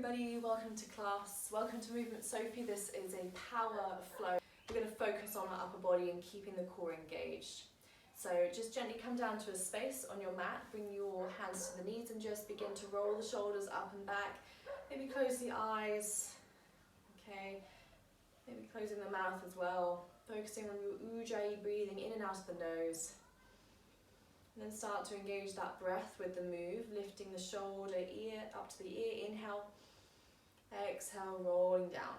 everybody, welcome to class, welcome to Movement Sophie. This is a power flow. We're going to focus on our upper body and keeping the core engaged. So just gently come down to a space on your mat, bring your hands to the knees and just begin to roll the shoulders up and back. Maybe close the eyes, okay, maybe closing the mouth as well, focusing on your ujjayi breathing in and out of the nose. And then start to engage that breath with the move, lifting the shoulder, ear up to the ear. Inhale, exhale, rolling down.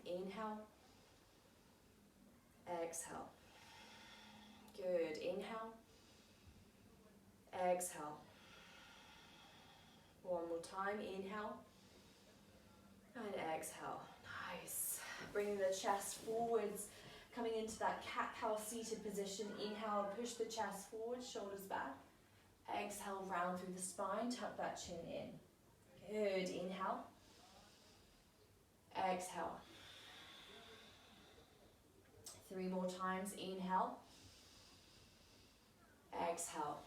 Inhale, exhale. Good. Inhale, exhale. One more time. Inhale and exhale. Nice. Bringing the chest forwards. Coming into that cat-cow seated position. Inhale, push the chest forward, shoulders back. Exhale, round through the spine, tuck that chin in. Good, inhale. Exhale. 3 more times, inhale. Exhale.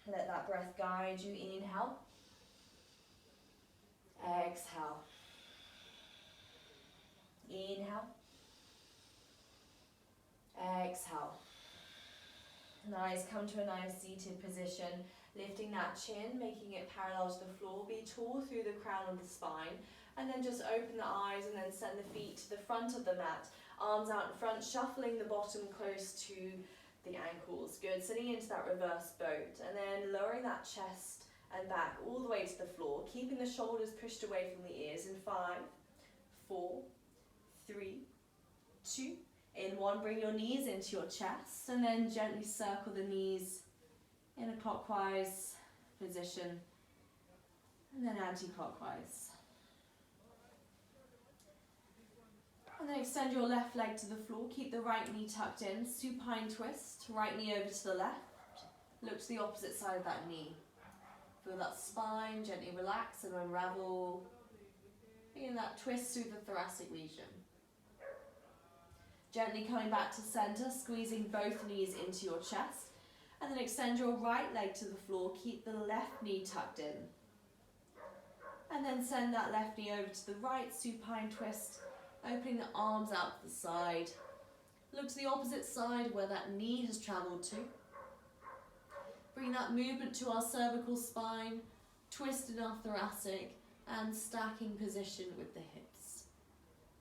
Let that breath guide you, inhale. Exhale. Inhale. Exhale. Nice, come to a nice seated position, lifting that chin, making it parallel to the floor, be tall through the crown of the spine, and then just open the eyes and then send the feet to the front of the mat, arms out in front, shuffling the bottom close to the ankles. Good, sitting into that reverse boat, and then lowering that chest and back all the way to the floor, keeping the shoulders pushed away from the ears in 5, 4, 3, 2, in 1, bring your knees into your chest and then gently circle the knees in a clockwise position and then anti-clockwise. And then extend your left leg to the floor, keep the right knee tucked in, supine twist, right knee over to the left, look to the opposite side of that knee. Feel that spine, gently relax and unravel, feeling that twist through the thoracic region. Gently coming back to center, squeezing both knees into your chest, and then extend your right leg to the floor, keep the left knee tucked in. And then send that left knee over to the right, supine twist, opening the arms out to the side. Look to the opposite side where that knee has traveled to. Bring that movement to our cervical spine, twist in our thoracic, and stacking position with the hips.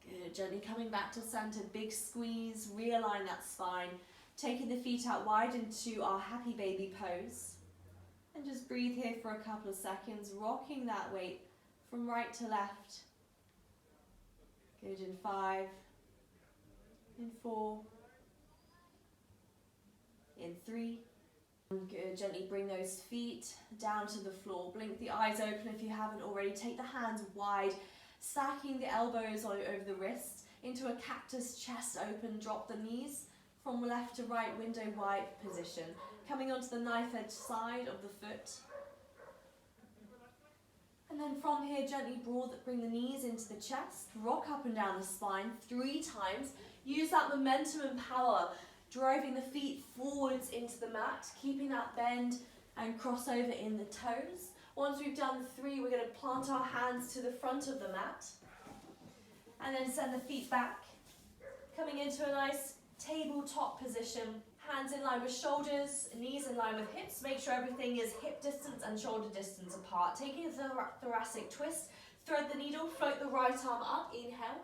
Good, gently coming back to center, big squeeze, realign that spine, taking the feet out wide into our happy baby pose. And just breathe here for a couple of seconds, rocking that weight from right to left. Good, in 5, in 4, in 3. Good, gently bring those feet down to the floor. Blink the eyes open if you haven't already. Take the hands wide, stacking the elbows over the wrists into a cactus, chest open. Drop the knees from left to right, window wide position. Coming onto the knife edge side of the foot. And then from here, gently bring the knees into the chest. Rock up and down the spine 3 times. Use that momentum and power, driving the feet forwards into the mat, keeping that bend and crossover in the toes. Once we've done 3, we're going to plant our hands to the front of the mat and then send the feet back, coming into a nice tabletop position, hands in line with shoulders, knees in line with hips. Make sure everything is hip distance and shoulder distance apart. Taking the thoracic twist, thread the needle, float the right arm up, inhale.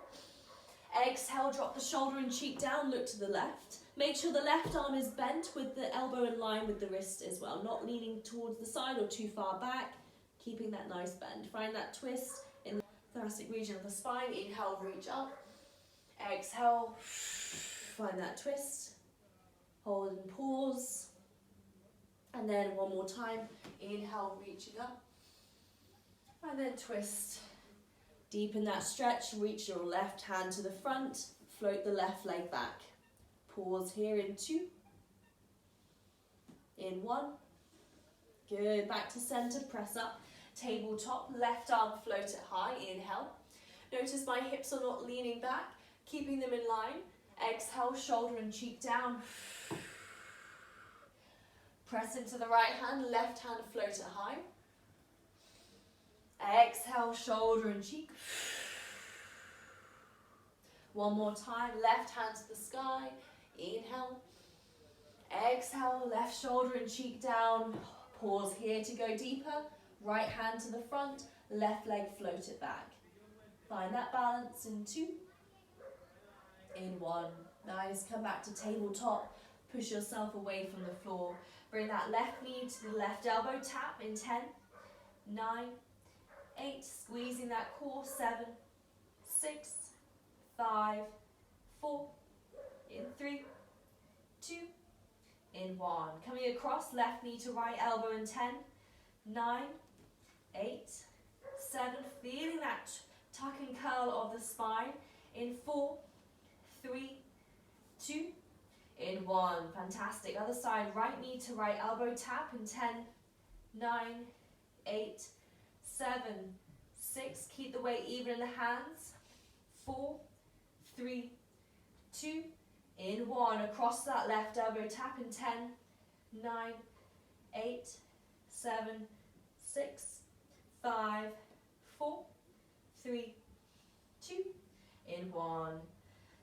Exhale, drop the shoulder and cheek down, look to the left. Make sure the left arm is bent with the elbow in line with the wrist as well, not leaning towards the side or too far back, keeping that nice bend. Find that twist in the thoracic region of the spine. Inhale, reach up. Exhale, find that twist. Hold and pause. And then one more time. Inhale, reaching up. And then twist. Deepen that stretch, reach your left hand to the front, float the left leg back. Pause here in 2, in 1, good, back to center, press up, tabletop, left arm float it high, inhale. Notice my hips are not leaning back, keeping them in line. Exhale, shoulder and cheek down. Press into the right hand, left hand float it high. Exhale, shoulder and cheek. One more time, left hand to the sky. Inhale. Exhale, left shoulder and cheek down. Pause here to go deeper. Right hand to the front, left leg float it back. Find that balance in 2, in 1. Nice, come back to tabletop. Push yourself away from the floor. Bring that left knee to the left elbow, tap in 10, 9, 8, squeezing that core, 7, 6, 5, 4, in 3, 2, in 1. Coming across, left knee to right elbow in 10, 9, 8, 7, feeling that tuck and curl of the spine in 4, 3, 2, in 1. Fantastic. Other side, right knee to right elbow, tap in 10, 9, 8, 7, 6. Keep the weight even in the hands. 4, 3, 2, in 1. Across that left elbow, tap in 10, 9, 8, 7, 6, 5, 4, 3, 2, in 1.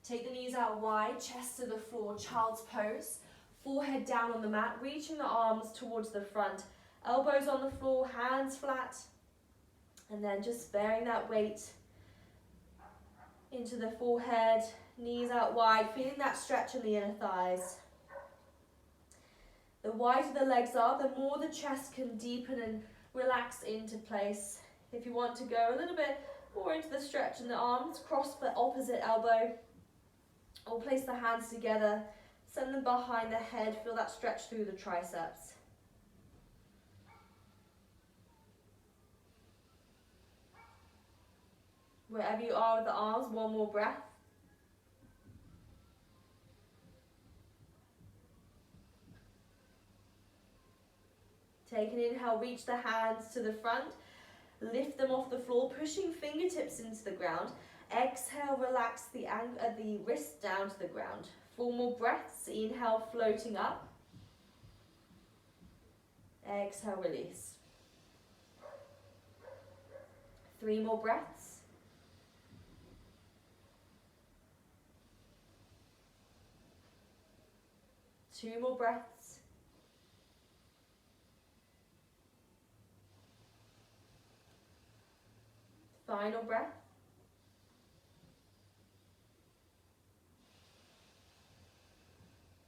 Take the knees out wide, chest to the floor, child's pose. Forehead down on the mat, reaching the arms towards the front. Elbows on the floor, hands flat. And then just bearing that weight into the forehead, knees out wide, feeling that stretch in the inner thighs. The wider the legs are, the more the chest can deepen and relax into place. If you want to go a little bit more into the stretch in the arms, cross the opposite elbow, or place the hands together, send them behind the head, feel that stretch through the triceps. Wherever you are with the arms, one more breath. Take an inhale, reach the hands to the front, lift them off the floor, pushing fingertips into the ground. Exhale, relax the wrist down to the ground. 4 more breaths. Inhale, floating up. Exhale, release. 3 more breaths. Two more breaths. Final breath.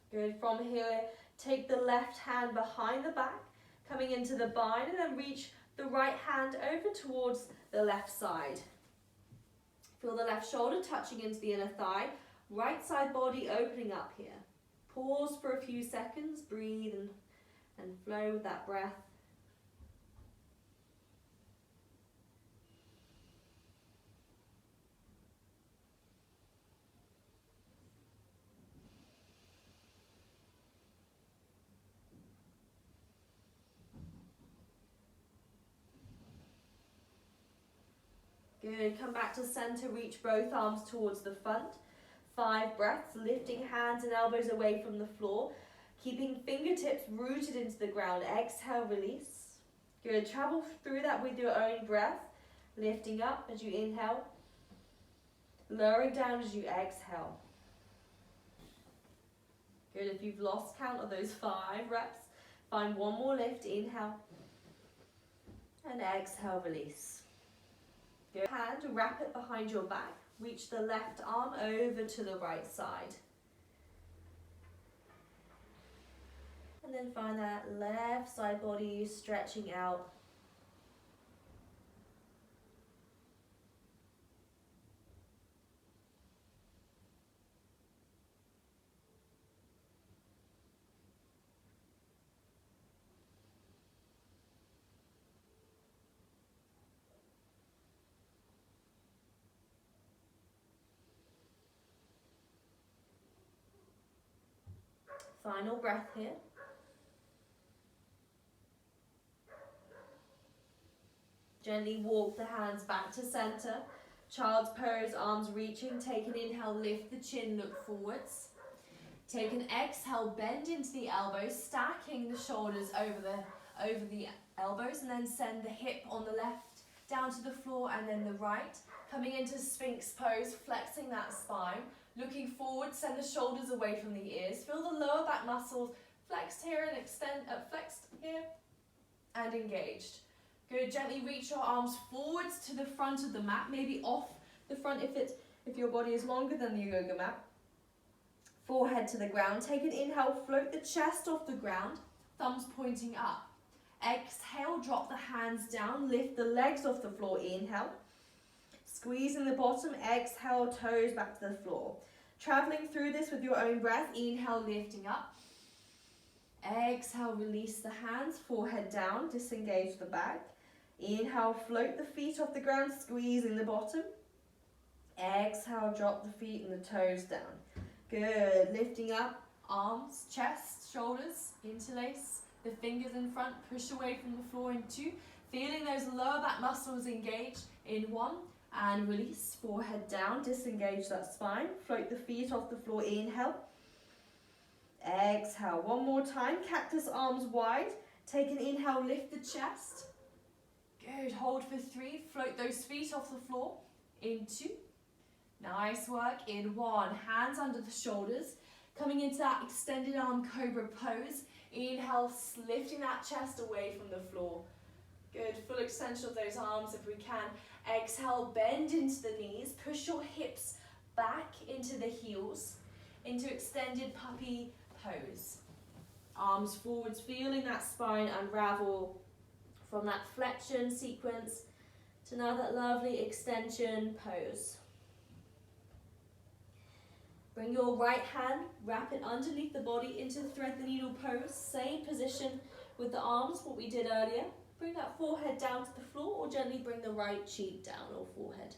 Good. From here, take the left hand behind the back, coming into the bind, and then reach the right hand over towards the left side. Feel the left shoulder touching into the inner thigh, right side body opening up here. Pause for a few seconds, breathe and flow with that breath. Good, come back to center, reach both arms towards the front. 5 breaths, lifting hands and elbows away from the floor, keeping fingertips rooted into the ground. Exhale, release. Good, travel through that with your own breath, lifting up as you inhale, lowering down as you exhale. Good, if you've lost count of those 5 reps, find one more lift, inhale, and exhale, release. Good. Hand, wrap it behind your back. Reach the left arm over to the right side. And then find that left side body stretching out. Final breath here. Gently walk the hands back to center. Child's pose, arms reaching. Take an inhale, lift the chin, look forwards. Take an exhale, bend into the elbows, stacking the shoulders over the elbows, and then send the hip on the left down to the floor, and then the right. Coming into Sphinx Pose, flexing that spine. Looking forward, send the shoulders away from the ears. Feel the lower back muscles flexed here and flexed here and engaged. Good, gently reach your arms forwards to the front of the mat, maybe off the front if your body is longer than the yoga mat. Forehead to the ground. Take an inhale, float the chest off the ground, thumbs pointing up. Exhale, drop the hands down, lift the legs off the floor. Inhale, squeeze in the bottom. Exhale, toes back to the floor. Traveling through this with your own breath. Inhale, lifting up. Exhale, release the hands, forehead down, disengage the back. Inhale, float the feet off the ground, squeezing the bottom. Exhale, drop the feet and the toes down. Good, lifting up, arms, chest, shoulders, interlace, the fingers in front, push away from the floor in 2. Feeling those lower back muscles engage in 1. And release, forehead down, disengage that spine. Float the feet off the floor, inhale. Exhale, one more time, cactus arms wide. Take an inhale, lift the chest. Good, hold for 3, float those feet off the floor in 2. Nice work, in 1, hands under the shoulders. Coming into that extended arm Cobra pose. Inhale, lifting that chest away from the floor. Good, full extension of those arms if we can. Exhale, bend into the knees, push your hips back into the heels, into extended puppy pose. Arms forwards, feeling that spine unravel from that flexion sequence to now that lovely extension pose. Bring your right hand, wrap it underneath the body into the thread the needle pose. Same position with the arms, what we did earlier. Bring that forehead down to the floor or gently bring the right cheek down or forehead.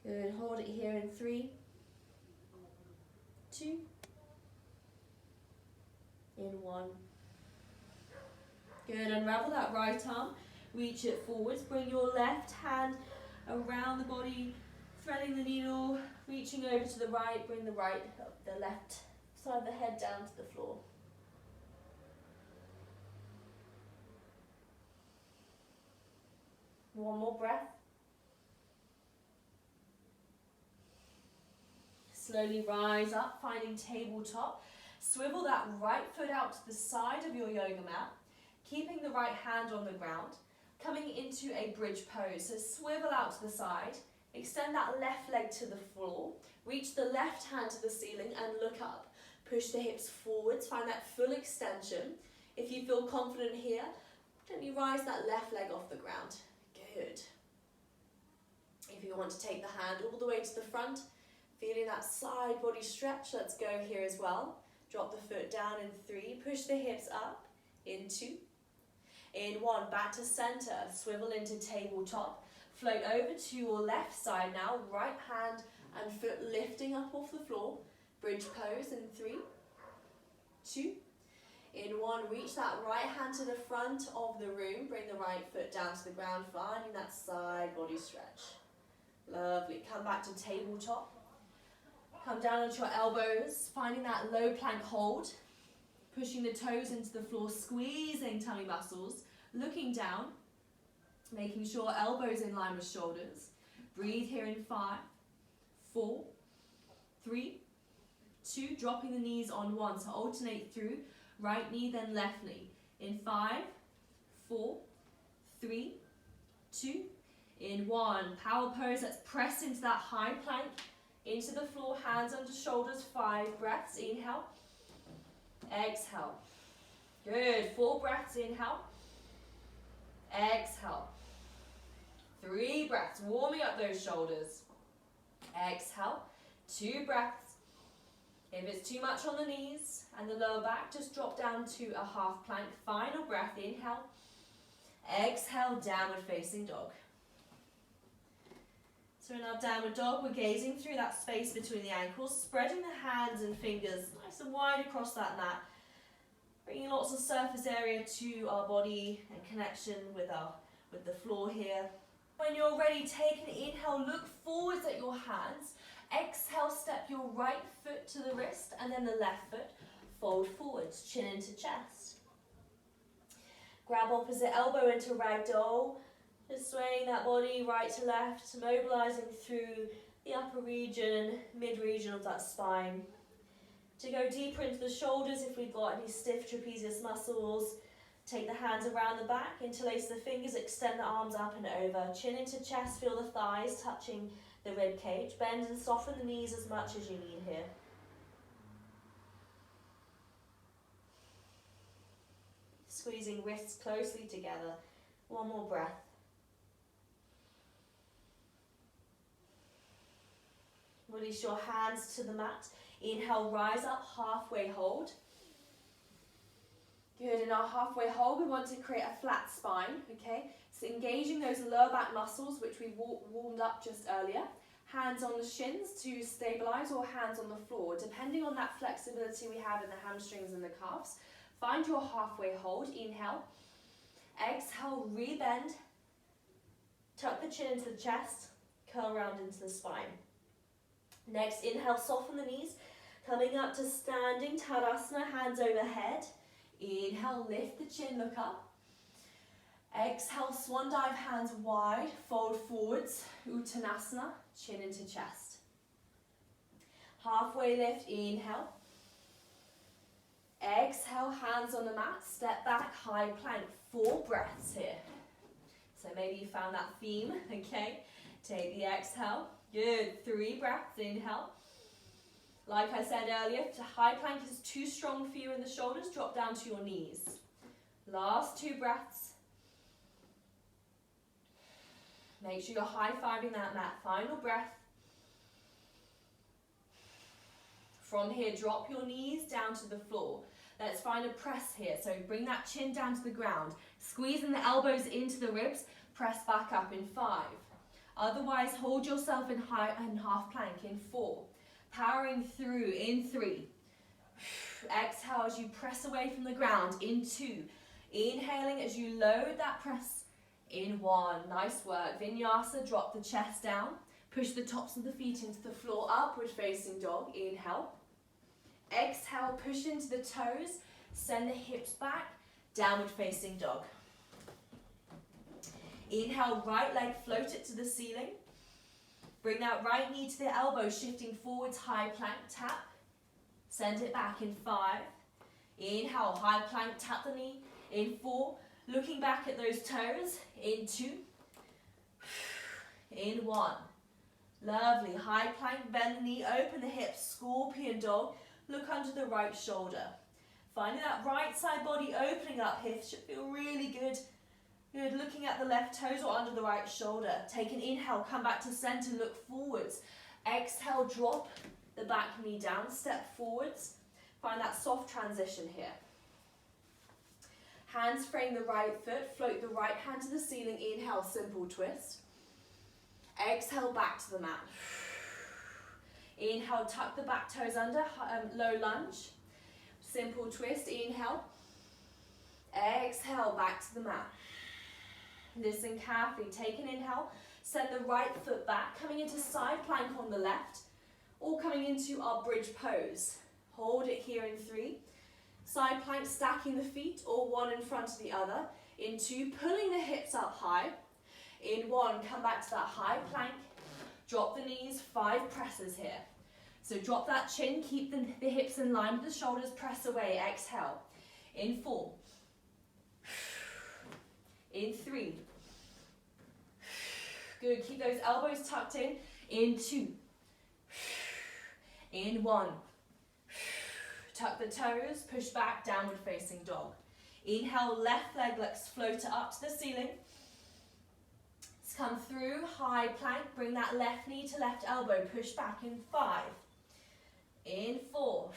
Good, hold it here in 3, 2, in 1. Good, unravel that right arm, reach it forwards, bring your left hand around the body, threading the needle, reaching over to the right, bring the left side of the head down to the floor. One more breath. Slowly rise up, finding tabletop. Swivel that right foot out to the side of your yoga mat, keeping the right hand on the ground, coming into a bridge pose. So swivel out to the side, extend that left leg to the floor, reach the left hand to the ceiling and look up. Push the hips forwards, find that full extension. If you feel confident here, gently rise that left leg off the ground. Good. If you want to take the hand all the way to the front, feeling that side body stretch, let's go here as well. Drop the foot down in 3, push the hips up, in 2, in 1, back to center, swivel into tabletop, float over to your left side now, right hand and foot lifting up off the floor, bridge pose in 3, 2, in 1, reach that right hand to the front of the room, bring the right foot down to the ground, finding that side body stretch. Lovely, come back to tabletop. Come down onto your elbows, finding that low plank hold, pushing the toes into the floor, squeezing tummy muscles, looking down, making sure elbows in line with shoulders. Breathe here in 5, 4, 3, 2, dropping the knees on 1, so alternate through, right knee then left knee. In 5, 4, 3, 2, in 1. Power pose, let's press into that high plank, into the floor, hands under shoulders, 5 breaths, inhale, exhale. Good, 4 breaths, inhale, exhale. 3 breaths, warming up those shoulders. Exhale, 2 breaths. If it's too much on the knees and the lower back, just drop down to a half plank. Final breath, inhale, exhale, downward facing dog. So in our downward dog, we're gazing through that space between the ankles, spreading the hands and fingers nice and wide across that mat, bringing lots of surface area to our body and connection with the floor here. When you're ready, take an inhale, look forwards at your hands. Exhale, step your right foot to the wrist and then the left foot. Fold forwards, chin into chest. Grab opposite elbow into ragdoll. Just swaying that body right to left, mobilizing through the upper region, mid-region of that spine. To go deeper into the shoulders, if we've got any stiff trapezius muscles, take the hands around the back, interlace the fingers, extend the arms up and over. Chin into chest, feel the thighs touching the rib cage. Bend and soften the knees as much as you need here. Squeezing wrists closely together. One more breath. Release your hands to the mat. Inhale, rise up, halfway hold. Good, in our halfway hold, we want to create a flat spine, okay? So engaging those lower back muscles, which we warmed up just earlier. Hands on the shins to stabilize, or hands on the floor, depending on that flexibility we have in the hamstrings and the calves. Find your halfway hold, inhale. Exhale, rebend. Tuck the chin into the chest, curl around into the spine. Next, inhale, soften the knees, coming up to standing Tadasana, hands overhead. Inhale, lift the chin, look up. Exhale, swan dive, hands wide, fold forwards, Uttanasana, chin into chest. Halfway lift, inhale. Exhale, hands on the mat, step back, high plank, 4 breaths here. So maybe you found that theme, okay? Take the exhale. Good, 3 breaths, inhale. Like I said earlier, if the high plank is too strong for you in the shoulders, drop down to your knees. Last 2 breaths. Make sure you're high-fiving that mat. Final breath. From here, drop your knees down to the floor. Let's find a press here. So bring that chin down to the ground. Squeezing the elbows into the ribs. Press back up in 5. Otherwise, hold yourself in half plank in 4. Powering through in 3. Exhale as you press away from the ground in 2. Inhaling as you load that press in 1. Nice work. Vinyasa, drop the chest down. Push the tops of the feet into the floor, upward facing dog. Inhale. Exhale, push into the toes. Send the hips back, downward facing dog. Inhale, right leg, float it to the ceiling. Bring that right knee to the elbow, shifting forwards, high plank, tap. Send it back in 5. Inhale, high plank, tap the knee. In 4, looking back at those toes. In 2. In 1. Lovely, high plank, bend the knee, open the hips, scorpion dog. Look under the right shoulder. Finding that right side body opening up here should feel really good. Good, looking at the left toes or under the right shoulder. Take an inhale, come back to center, look forwards. Exhale, drop the back knee down, step forwards. Find that soft transition here. Hands frame the right foot, float the right hand to the ceiling. Inhale, simple twist. Exhale, back to the mat. Inhale, tuck the back toes under, low lunge. Simple twist, inhale. Exhale, back to the mat. Listen carefully, take an inhale, send the right foot back, coming into side plank on the left, or coming into our bridge pose. Hold it here in 3. Side plank, stacking the feet, or one in front of the other. In 2, pulling the hips up high. In 1, come back to that high plank, drop the knees, 5 presses here. So drop that chin, keep the hips in line with the shoulders, press away, exhale. In 4. In 3. Good, keep those elbows tucked in. In 2. In 1. Tuck the toes, push back, downward facing dog. Inhale, left leg, let's float it up to the ceiling. Let's come through, high plank, bring that left knee to left elbow, push back in 5. In 4.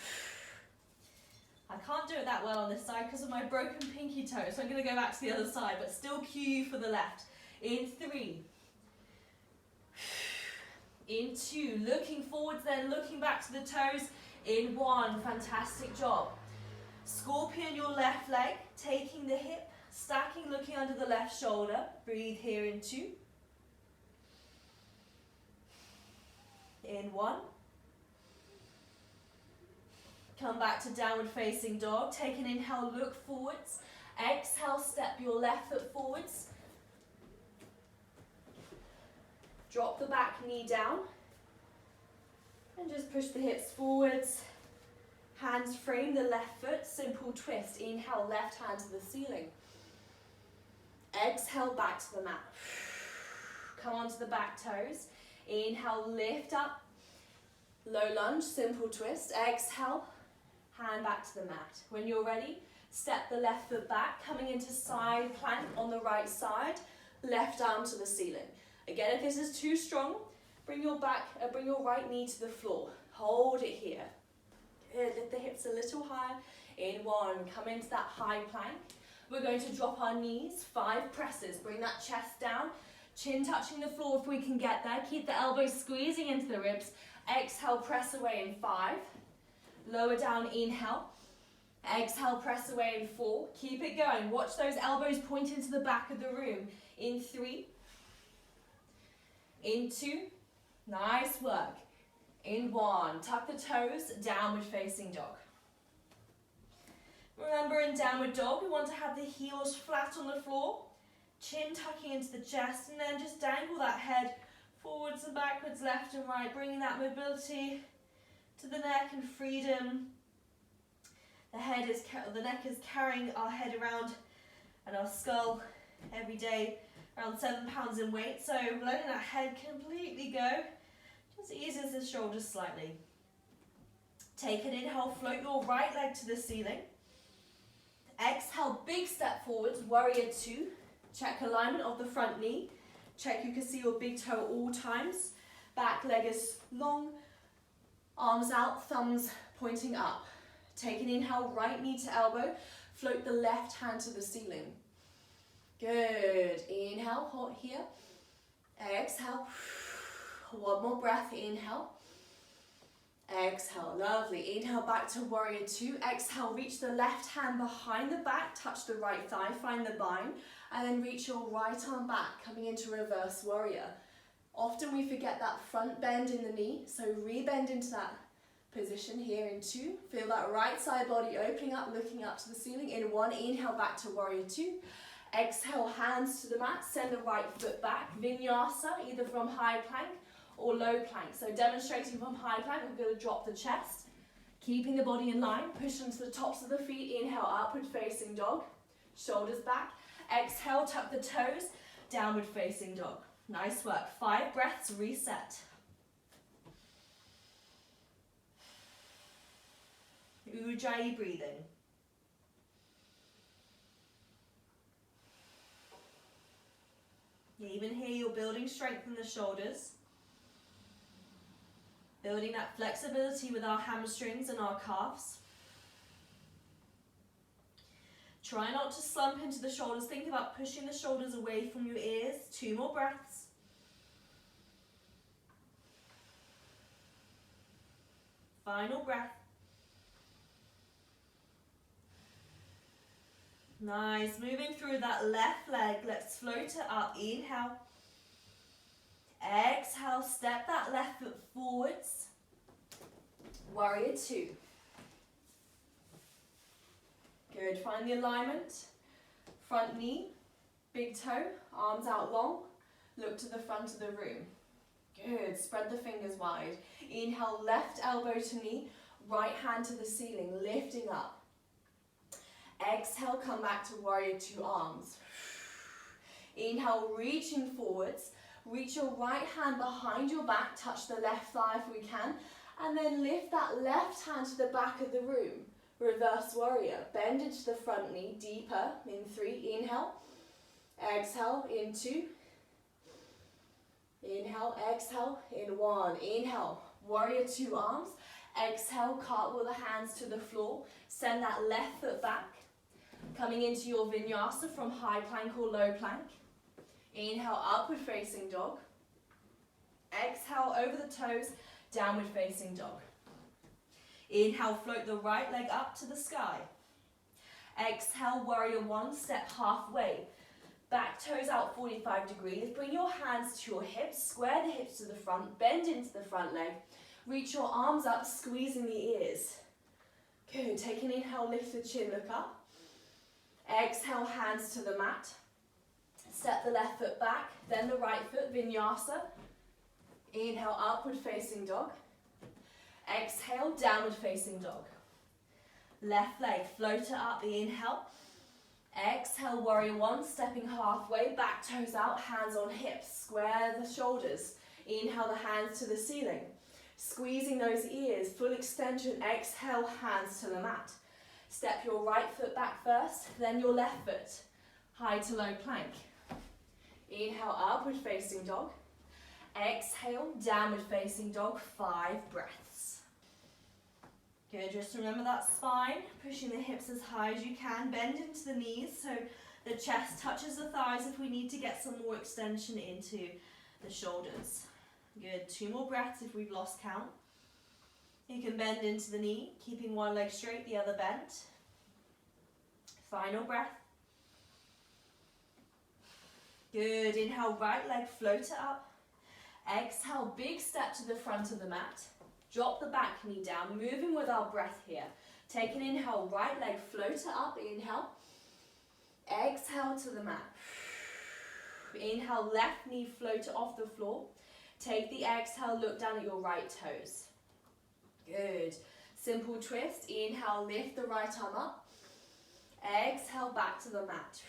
I can't do it that well on this side because of my broken pinky toe, so I'm going to go back to the other side, but still cue you for the left. In 3. In 2. Looking forwards then, looking back to the toes. In 1. Fantastic job. Scorpion your left leg, taking the hip, stacking, looking under the left shoulder. Breathe here in 2. In 1. Come back to downward facing dog. Take an inhale, look forwards. Exhale, step your left foot forwards. Drop the back knee down. And just push the hips forwards. Hands frame the left foot, simple twist. Inhale, left hand to the ceiling. Exhale, back to the mat. Come onto the back toes. Inhale, lift up. Low lunge, simple twist. Exhale, hand back to the mat. When you're ready, step the left foot back, coming into side plank on the right side. Left arm to the ceiling. Again, if this is too strong, bring your right knee to the floor. Hold it here. Good. Lift the hips a little higher. In one, come into that high plank. We're going to drop our knees, 5 presses. Bring that chest down, chin touching the floor if we can get there. Keep the elbows squeezing into the ribs. Exhale, press away in 5. Lower down, inhale. Exhale, press away in 4. Keep it going. Watch those elbows point into the back of the room. In 3. In 2. Nice work. In 1. Tuck the toes, downward facing dog. Remember, in downward dog, we want to have the heels flat on the floor, chin tucking into the chest, and then just dangle that head forwards and backwards, left and right, bringing that mobility to the neck and freedom. The neck is carrying our head around and our skull every day, around 7 pounds in weight. So letting that head completely go just eases the shoulders slightly. Take an inhale, float your right leg to the ceiling. Exhale, big step forwards, warrior 2. Check alignment of the front knee. Check you can see your big toe at all times. Back leg is long, arms out, thumbs pointing up. Take an inhale, right knee to elbow. Float the left hand to the ceiling. Good. Inhale, hold here. Exhale. One more breath, inhale. Exhale, lovely. Inhale, back to warrior 2. Exhale, reach the left hand behind the back, touch the right thigh, find the bind, and then reach your right arm back, coming into reverse warrior. Often we forget that front bend in the knee, so re-bend into that position here in 2. Feel that right side body opening up, looking up to the ceiling. In 1, inhale, back to warrior 2. Exhale, hands to the mat, send the right foot back. Vinyasa, either from high plank or low plank. So demonstrating from high plank, we're going to drop the chest, keeping the body in line, push into the tops of the feet. Inhale, upward facing dog, shoulders back. Exhale, tuck the toes, downward facing dog. Nice work. 5 breaths, reset. Ujjayi breathing. Even here, you're building strength in the shoulders. Building that flexibility with our hamstrings and our calves. Try not to slump into the shoulders. Think about pushing the shoulders away from your ears. 2 more breaths. Final breath. Nice. Moving through that left leg. Let's float it up. Inhale. Exhale. Step that left foot forwards. Warrior 2. Good. Find the alignment. Front knee, big toe, arms out long. Look to the front of the room. Good. Spread the fingers wide. Inhale, left elbow to knee, right hand to the ceiling, lifting up. Exhale, come back to warrior 2, arms. Inhale, reaching forwards. Reach your right hand behind your back, touch the left thigh if we can, and then lift that left hand to the back of the room. Reverse warrior. Bend into the front knee, deeper, in 3. Inhale. Exhale, in 2. Inhale, exhale, in 1. Inhale, warrior 2, arms. Exhale, cartwheel the hands to the floor. Send that left foot back. Coming into your vinyasa from high plank or low plank. Inhale, upward facing dog. Exhale, over the toes, downward facing dog. Inhale, float the right leg up to the sky. Exhale, warrior 1, step halfway. Back toes out 45 degrees. Bring your hands to your hips, square the hips to the front, bend into the front leg. Reach your arms up, squeezing the ears. Good. Take an inhale, lift the chin, look up. Exhale, hands to the mat. Step the left foot back, then the right foot, vinyasa. Inhale, upward facing dog. Exhale, downward facing dog. Left leg, float it up, inhale. Exhale, warrior one, stepping halfway, back toes out, hands on hips, square the shoulders. Inhale the hands to the ceiling. Squeezing those ears, full extension, exhale, hands to the mat. Step your right foot back first, then your left foot. High to low plank. Inhale, upward facing dog. Exhale, downward facing dog, 5 breaths. Good, just remember that spine, pushing the hips as high as you can, bend into the knees so the chest touches the thighs if we need to get some more extension into the shoulders. Good, 2 more breaths if we've lost count. You can bend into the knee, keeping one leg straight, the other bent. Final breath. Good, inhale, right leg, float it up. Exhale, big step to the front of the mat. Drop the back knee down, moving with our breath here. Take an inhale, right leg, float it up, inhale. Exhale to the mat. Inhale, left knee, float it off the floor. Take the exhale, look down at your right toes. Good. Simple twist. Inhale, lift the right arm up. Exhale, back to the mat.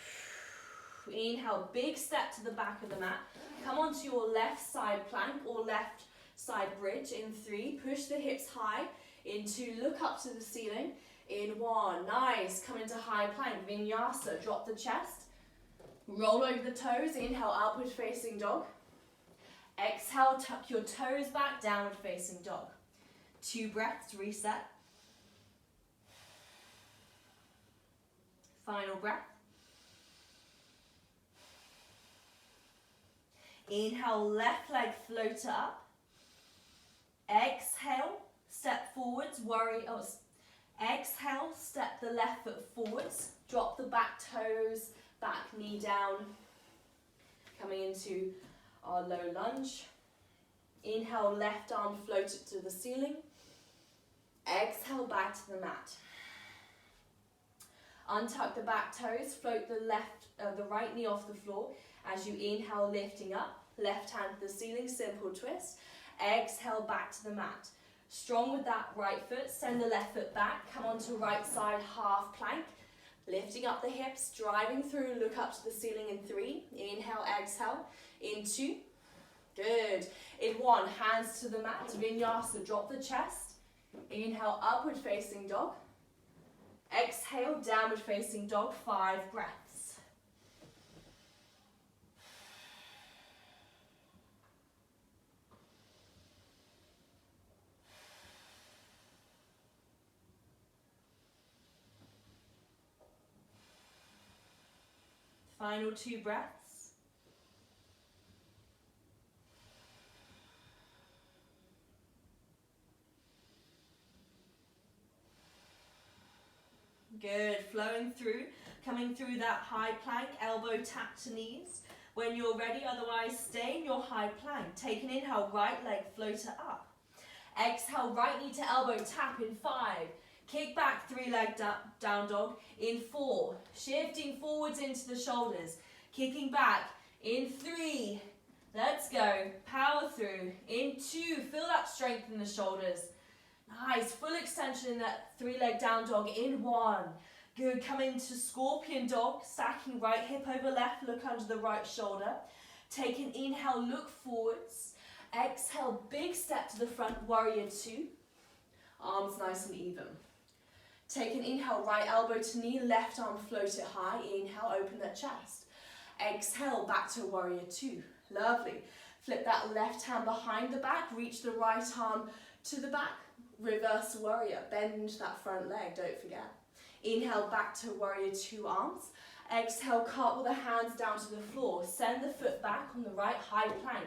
Inhale, big step to the back of the mat. Come onto your left side plank or left side bridge in 3. Push the hips high. In 2, look up to the ceiling. In 1, nice. Come into high plank, Vinyasa. Drop the chest. Roll over the toes. Inhale, upward facing dog. Exhale, tuck your toes back, downward facing dog. 2 breaths, reset. Final breath. Inhale, left leg, float it up. Exhale, step forwards, exhale, step the left foot forwards. Drop the back toes, back knee down. Coming into our low lunge. Inhale, left arm, float it to the ceiling. Exhale, back to the mat. Untuck the back toes, float the right knee off the floor as you inhale, lifting up. Left hand to the ceiling, simple twist. Exhale, back to the mat. Strong with that right foot, send the left foot back. Come onto right side, half plank. Lifting up the hips, driving through, look up to the ceiling in 3. Inhale, exhale. In 2. Good. In 1, hands to the mat. Vinyasa, drop the chest. Inhale, upward facing dog. Exhale, downward facing dog, 5 breaths. Final 2 breaths. Good, flowing through, coming through that high plank, elbow tap to knees. When you're ready, otherwise stay in your high plank. Take an inhale, right leg, float it up. Exhale, right knee to elbow tap in 5. Kick back, 3-leg down dog in 4. Shifting forwards into the shoulders. Kicking back in 3. Let's go. Power through. In 2. Feel that strength in the shoulders. Nice. Full extension in that 3-leg down dog in 1. Good. Come into scorpion dog. Stacking right hip over left. Look under the right shoulder. Take an inhale. Look forwards. Exhale. Big step to the front. Warrior 2. Arms nice and even. Take an inhale, right elbow to knee, left arm float it high. Inhale, open that chest. Exhale, back to warrior 2. Lovely. Flip that left hand behind the back, reach the right arm to the back. Reverse warrior, bend that front leg, don't forget. Inhale, back to warrior 2 arms. Exhale, cartwheel the hands down to the floor. Send the foot back on the right high plank.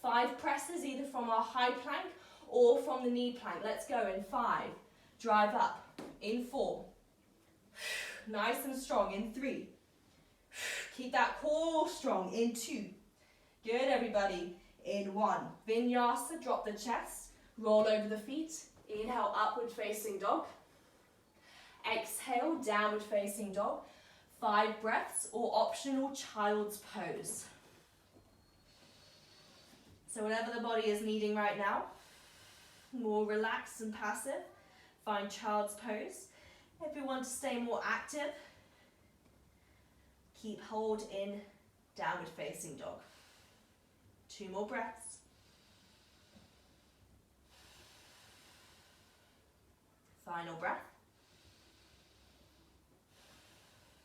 5 presses either from our high plank or from the knee plank. Let's go in 5. Drive up. In 4. Nice and strong. In 3. Keep that core strong. In 2. Good, everybody. In 1. Vinyasa, drop the chest. Roll over the feet. Inhale, upward facing dog. Exhale, downward facing dog. 5 breaths or optional child's pose. So whatever the body is needing right now, more relaxed and passive, find child's pose. If you want to stay more active, keep hold in downward facing dog. 2 more breaths. Final breath.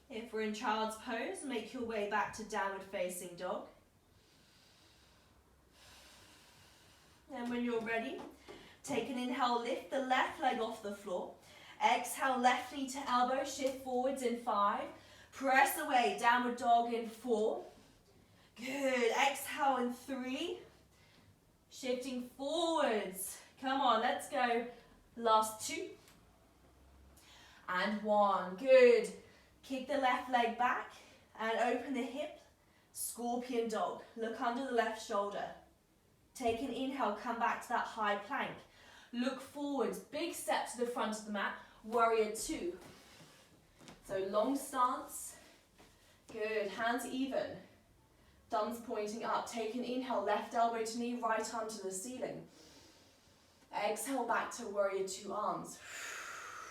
If we're in child's pose, make your way back to downward facing dog. And when you're ready, take an inhale, lift the left leg off the floor. Exhale, left knee to elbow, shift forwards in 5. Press away, downward dog in 4. Good, exhale in 3. Shifting forwards. Come on, let's go. Last 2. And 1, good. Kick the left leg back and open the hip. Scorpion dog, look under the left shoulder. Take an inhale, come back to that high plank. Look forwards, big step to the front of the mat, warrior 2. So long stance, good, hands even. Thumbs pointing up, take an inhale, left elbow to knee, right arm to the ceiling. Exhale back to warrior 2 arms.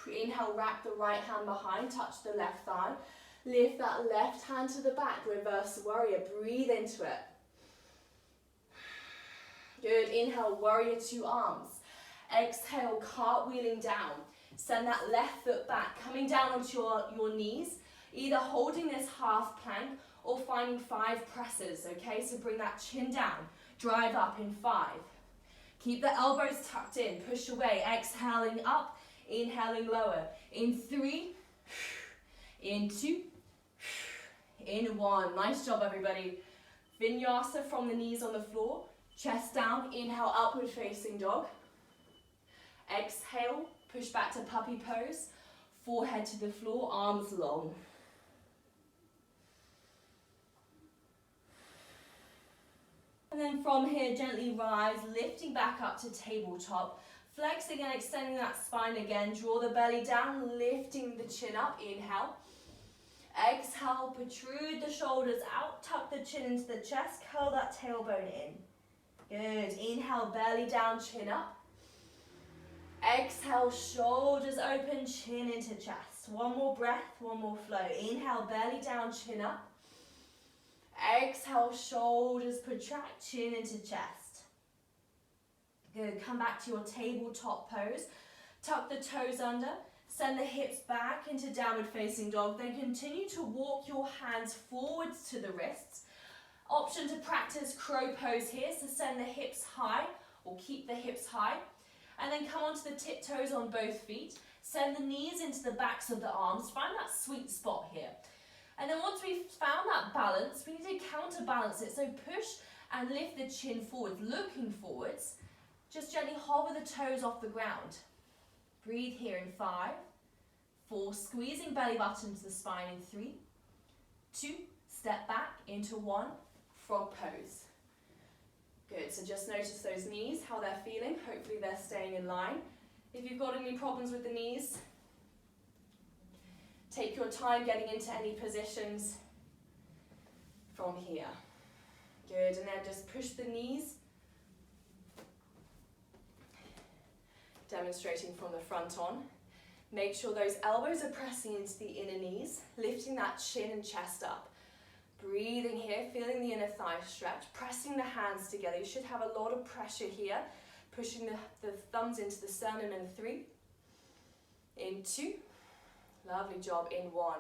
Inhale, wrap the right hand behind, touch the left thigh. Lift that left hand to the back, reverse warrior, breathe into it. Good, inhale, warrior 2 arms. Exhale, cartwheeling down. Send that left foot back, coming down onto your knees, either holding this half plank or finding 5 presses, okay? So bring that chin down, drive up in 5. Keep the elbows tucked in, push away, exhaling up, inhaling lower. In 3, in 2, in 1. Nice job, everybody. Vinyasa from the knees on the floor, chest down, inhale, upward facing dog. Exhale, push back to puppy pose, forehead to the floor, arms long. And then from here, gently rise, lifting back up to tabletop. Flexing and extending that spine again. Draw the belly down, lifting the chin up. Inhale. Exhale, protrude the shoulders out, tuck the chin into the chest, curl that tailbone in. Good. Inhale, belly down, chin up. Exhale, shoulders open, chin into chest. 1 more breath, 1 more flow. Inhale, belly down, chin up. Exhale, shoulders protract, chin into chest. Good, come back to your tabletop pose. Tuck the toes under, send the hips back into downward facing dog. Then continue to walk your hands forwards to the wrists. Option to practice crow pose here, so send the hips high or keep the hips high. And then come onto the tiptoes on both feet. Send the knees into the backs of the arms. Find that sweet spot here. And then once we've found that balance, we need to counterbalance it. So push and lift the chin forwards, looking forwards. Just gently hover the toes off the ground. Breathe here in 5, 4, squeezing belly button to the spine in 3, 2, step back into 1, frog pose. Good, so just notice those knees, how they're feeling. Hopefully they're staying in line. If you've got any problems with the knees, take your time getting into any positions from here. Good, and then just push the knees. Demonstrating from the front on. Make sure those elbows are pressing into the inner knees, lifting that chin and chest up. Breathing here, feeling the inner thigh stretch, pressing the hands together. You should have a lot of pressure here. Pushing the thumbs into the sternum in 3, in 2, lovely job, in 1.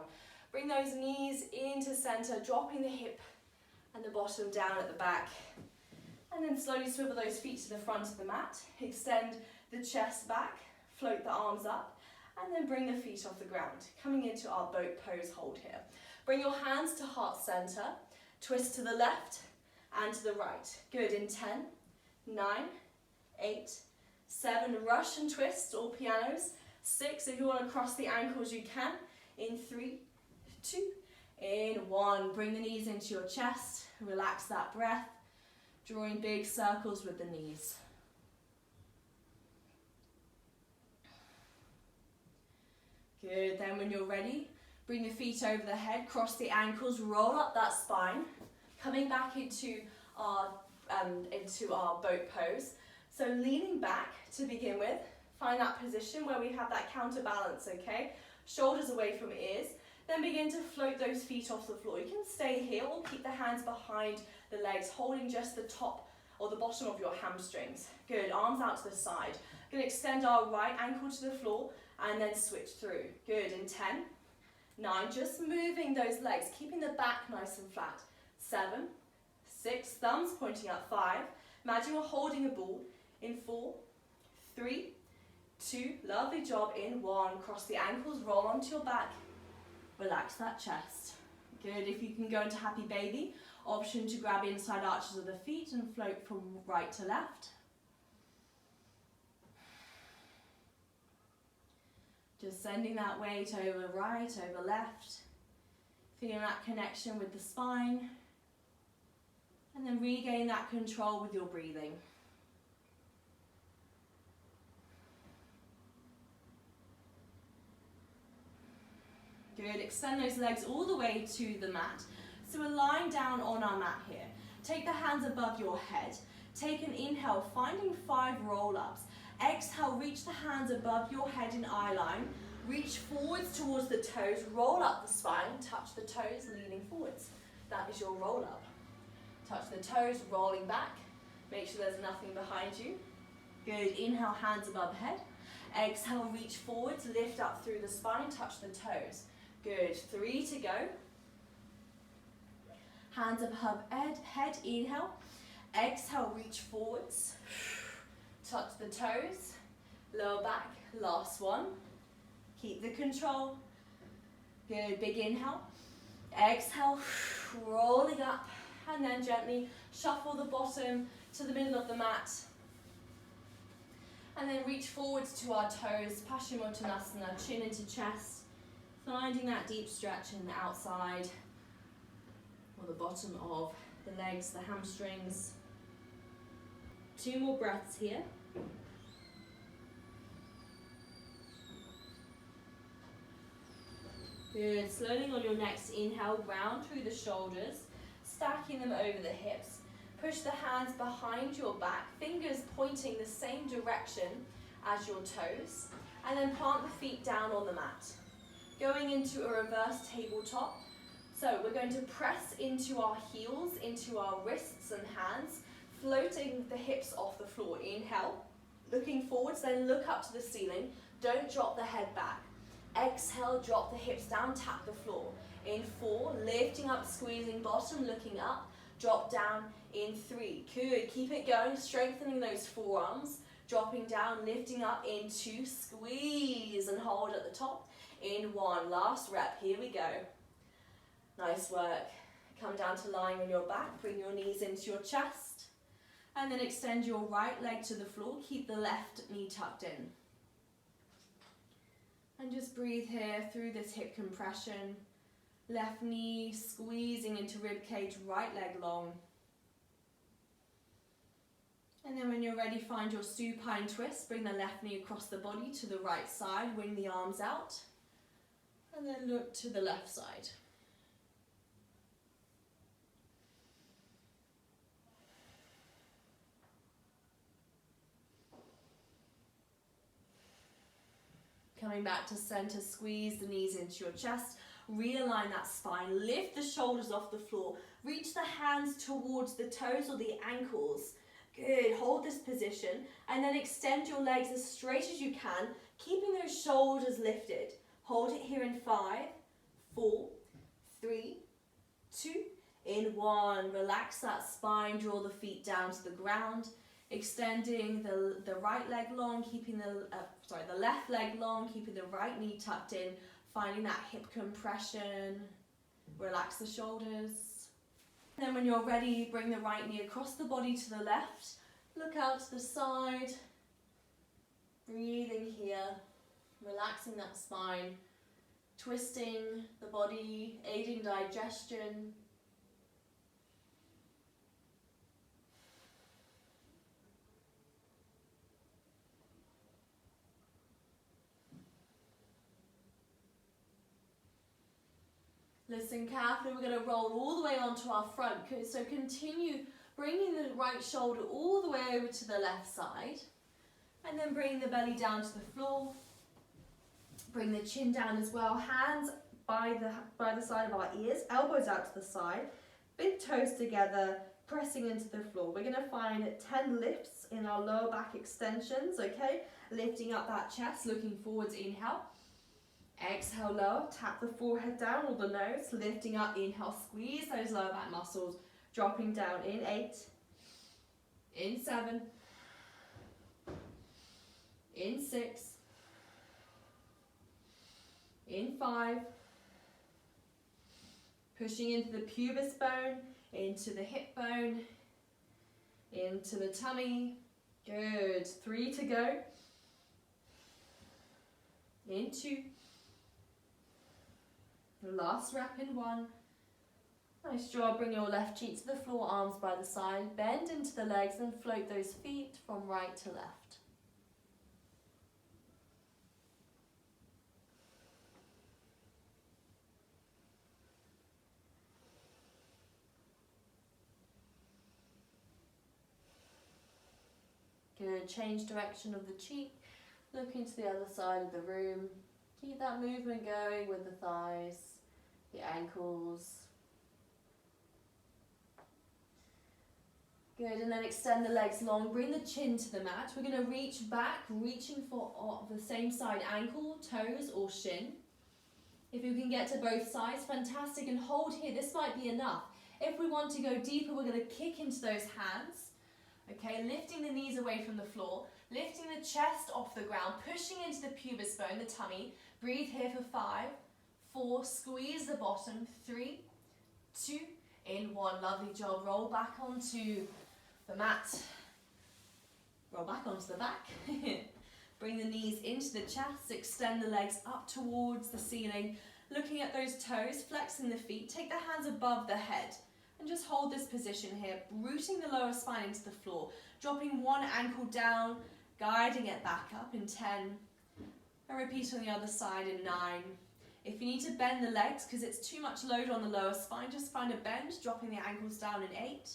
Bring those knees into center, dropping the hip and the bottom down at the back. And then slowly swivel those feet to the front of the mat. Extend the chest back, float the arms up, and then bring the feet off the ground. Coming into our boat pose hold here. Bring your hands to heart center, twist to the left and to the right. Good, in 10, 9, 8, 7, rush and twist, all pianos. 6, if you want to cross the ankles, you can. In 3, 2, in 1. Bring the knees into your chest, relax that breath, drawing big circles with the knees. Good, then when you're ready, bring the feet over the head, cross the ankles, roll up that spine, coming back into our into our boat pose. So leaning back to begin with, find that position where we have that counterbalance, okay? Shoulders away from ears. Then begin to float those feet off the floor. You can stay here or keep the hands behind the legs, holding just the top or the bottom of your hamstrings. Good, arms out to the side. We're going to extend our right ankle to the floor and then switch through. Good, in 10, 9, just moving those legs, keeping the back nice and flat. 7, 6, thumbs pointing up. 5, imagine we're holding a ball. In 4, 3, 2, lovely job. In 1, cross the ankles, roll onto your back. Relax that chest. Good, if you can go into happy baby, option to grab inside arches of the feet and float from right to left. Just sending that weight over right, over left. Feeling that connection with the spine. And then regain that control with your breathing. Good, extend those legs all the way to the mat. So we're lying down on our mat here. Take the hands above your head. Take an inhale, finding 5 roll-ups. Exhale, reach the hands above your head in eye line. Reach forwards towards the toes, roll up the spine, touch the toes, leaning forwards. That is your roll-up. Touch the toes, rolling back. Make sure there's nothing behind you. Good, inhale, hands above head. Exhale, reach forwards, lift up through the spine, touch the toes. Good, 3 to go. Hands above head, inhale. Exhale, reach forwards. Touch the toes. Lower back, last one. Keep the control. Good, big inhale. Exhale, rolling up. And then gently shuffle the bottom to the middle of the mat. And then reach forwards to our toes, Paschimottanasana, chin into chest. Finding that deep stretch in the outside or the bottom of the legs, the hamstrings. 2 more breaths here. Good, slowly on your next inhale, round through the shoulders, stacking them over the hips. Push the hands behind your back, fingers pointing the same direction as your toes, and then plant the feet down on the mat. Going into a reverse tabletop. So we're going to press into our heels, into our wrists and hands, floating the hips off the floor. Inhale, looking forwards, then look up to the ceiling. Don't drop the head back. Exhale, drop the hips down, tap the floor. In 4, lifting up, squeezing bottom, looking up, drop down. In 3, good, keep it going, strengthening those forearms, dropping down, lifting up. In 2, squeeze and hold at the top. In 1, last rep, here we go. Nice work. Come down to lying on your back, bring your knees into your chest, and then extend your right leg to the floor, keep the left knee tucked in. And just breathe here through this hip compression, left knee squeezing into rib cage, right leg long. And then when you're ready, find your supine twist, bring the left knee across the body to the right side, wing the arms out. And then look to the left side. Coming back to center, squeeze the knees into your chest, realign that spine, lift the shoulders off the floor, reach the hands towards the toes or the ankles. Good, hold this position, and then extend your legs as straight as you can, keeping those shoulders lifted. Hold it here in 5, 4, 3, 2, in 1. Relax that spine, draw the feet down to the ground, extending the right leg long, keeping the left leg long, keeping the right knee tucked in, finding that hip compression. Relax the shoulders. And then when you're ready, bring the right knee across the body to the left, look out to the side, breathing here. Relaxing that spine, twisting the body, aiding digestion. Listen carefully, we're going to roll all the way onto our front. So continue bringing the right shoulder all the way over to the left side, and then bring the belly down to the floor. Bring the chin down as well, hands by the side of our ears, elbows out to the side, big toes together, pressing into the floor. We're going to find 10 lifts in our lower back extensions, okay? Lifting up that chest, looking forwards, inhale. Exhale, lower, tap the forehead down or the nose, lifting up, inhale, squeeze those lower back muscles, dropping down in 8, in 7, in 6, in 5, pushing into the pubis bone, into the hip bone, into the tummy. Good. 3 to go. In 2. Last rep in 1. Nice job. Bring your left cheek to the floor, arms by the side. Bend into the legs and float those feet from right to left. Good, change direction of the cheek, look into the other side of the room. Keep that movement going with the thighs, the ankles. Good, and then extend the legs long, bring the chin to the mat. We're going to reach back, reaching for the same side, ankle, toes or shin. If you can get to both sides, fantastic, and hold here, this might be enough. If we want to go deeper, we're going to kick into those hands. Okay, lifting the knees away from the floor, lifting the chest off the ground, pushing into the pubis bone, the tummy. Breathe here for 5, 4, squeeze the bottom, 3, 2, in 1. Lovely job. Roll back onto the mat. Roll back onto the back. Bring the knees into the chest, extend the legs up towards the ceiling, looking at those toes, flexing the feet, take the hands above the head. And just hold this position here, rooting the lower spine into the floor, dropping one ankle down, guiding it back up in 10. And repeat on the other side in 9. If you need to bend the legs because it's too much load on the lower spine, just find a bend, dropping the ankles down in 8.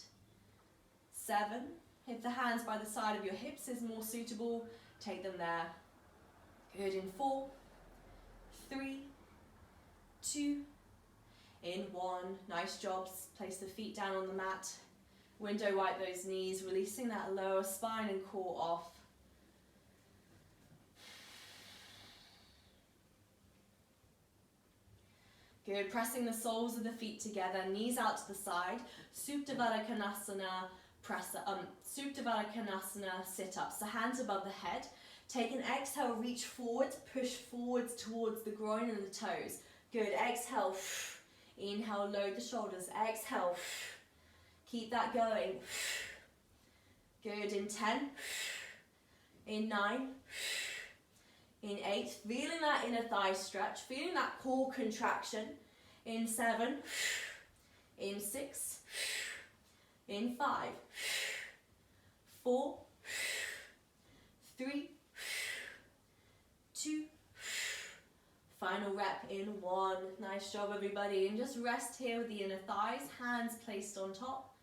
7. If the hands by the side of your hips is more suitable, take them there. Good, in 4, 3, 2, in 1. Nice job. Place the feet down on the mat. Window wipe those knees, releasing that lower spine and core off. Good. Pressing the soles of the feet together, knees out to the side. Supine Twist, Supine Twist sit-ups. So hands above the head. Take an exhale, reach forwards, push forwards towards the groin and the toes. Good. Exhale. Inhale, load the shoulders. Exhale. Keep that going. Good. In 10. In 9. In 8. Feeling that inner thigh stretch. Feeling that core contraction. In 7. In 6. In 5. 4. 3. 2. Final rep in 1. Nice job, everybody. And just rest here with the inner thighs, hands placed on top,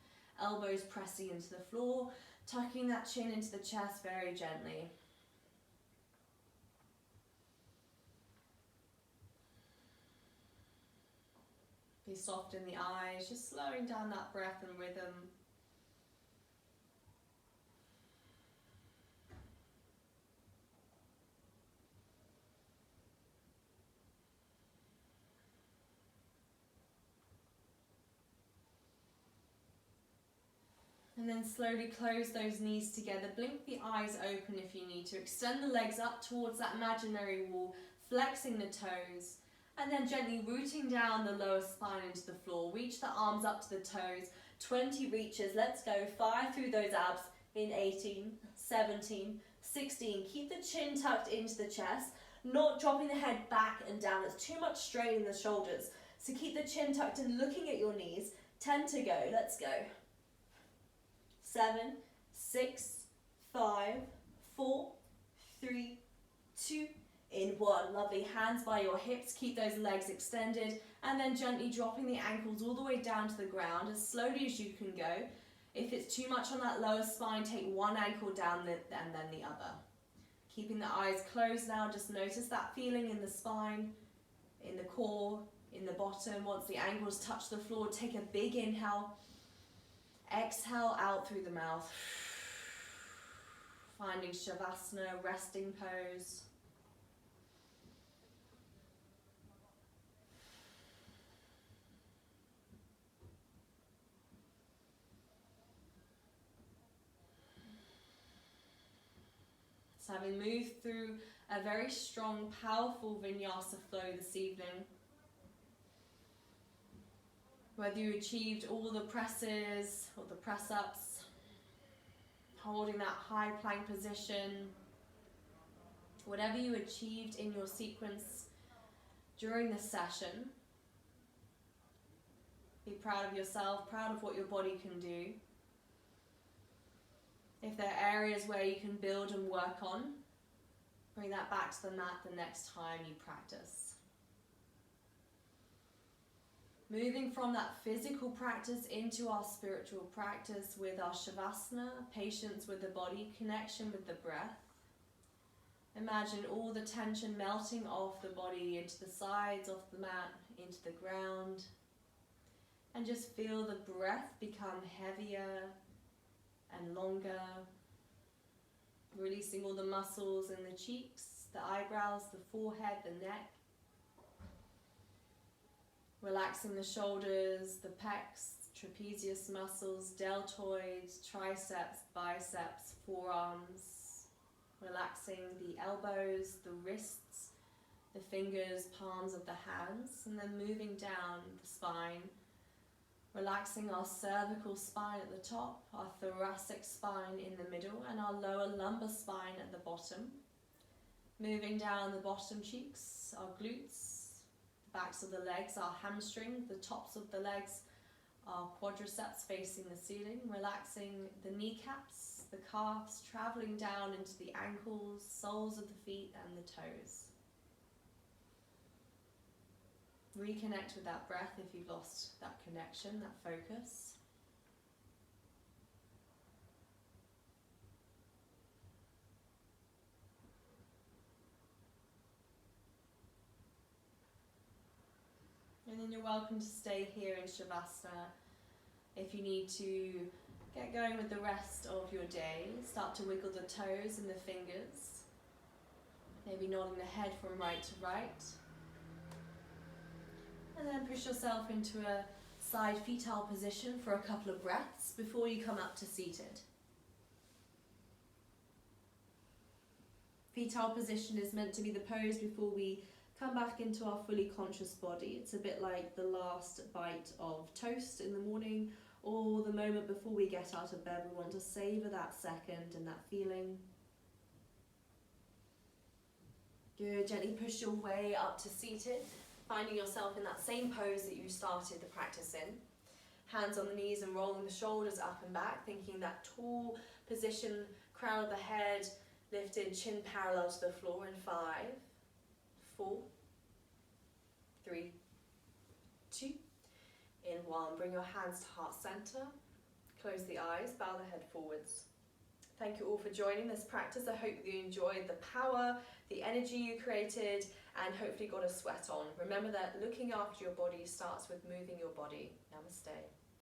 elbows pressing into the floor, tucking that chin into the chest very gently. Be soft in the eyes, just slowing down that breath and rhythm. And then slowly close those knees together. Blink the eyes open if you need to. Extend the legs up towards that imaginary wall, flexing the toes. And then gently rooting down the lower spine into the floor. Reach the arms up to the toes. 20 reaches. Let's go. Fire through those abs in 18, 17, 16. Keep the chin tucked into the chest. Not dropping the head back and down. It's too much strain in the shoulders. So keep the chin tucked and looking at your knees. 10 to go. Let's go. 7, 6, 5, 4, 3, 2, in 1. Lovely. Hands by your hips. Keep those legs extended. And then gently dropping the ankles all the way down to the ground as slowly as you can go. If it's too much on that lower spine, take one ankle down and then the other. Keeping the eyes closed now, just notice that feeling in the spine, in the core, in the bottom. Once the ankles touch the floor, take a big inhale. Exhale out through the mouth. Finding Shavasana, resting pose. So having moved through a very strong, powerful Vinyasa flow this evening, whether you achieved all the presses or the press-ups, holding that high plank position, whatever you achieved in your sequence during this session, be proud of yourself, proud of what your body can do. If there are areas where you can build and work on, bring that back to the mat the next time you practice. Moving from that physical practice into our spiritual practice with our Shavasana, patience with the body, connection with the breath. Imagine all the tension melting off the body into the sides, off the mat, into the ground. And just feel the breath become heavier and longer, releasing all the muscles in the cheeks, the eyebrows, the forehead, the neck, relaxing the shoulders, the pecs, trapezius muscles, deltoids, triceps, biceps, forearms, relaxing the elbows, the wrists, the fingers, palms of the hands, and then moving down the spine, relaxing our cervical spine at the top, our thoracic spine in the middle, and our lower lumbar spine at the bottom. Moving down the bottom cheeks, our glutes, the backs of the legs, our hamstring, the tops of the legs, our quadriceps facing the ceiling, relaxing the kneecaps, the calves, traveling down into the ankles, soles of the feet and the toes. Reconnect with that breath if you've lost that connection, that focus. And then you're welcome to stay here in Shavasana. If you need to get going with the rest of your day, start to wiggle the toes and the fingers. Maybe nodding the head from right to right. And then push yourself into a side fetal position for a couple of breaths before you come up to seated. Fetal position is meant to be the pose before we come back into our fully conscious body. It's a bit like the last bite of toast in the morning or the moment before we get out of bed. We want to savor that second and that feeling. Good, gently push your way up to seated. Finding yourself in that same pose that you started the practice in. Hands on the knees and rolling the shoulders up and back, thinking that tall position, crown of the head lifted, chin parallel to the floor in 5, 4, 3, 2, in 1. Bring your hands to heart center, close the eyes, bow the head forwards. Thank you all for joining this practice. I hope you enjoyed the power, the energy you created, and hopefully got a sweat on. Remember that looking after your body starts with moving your body. Namaste.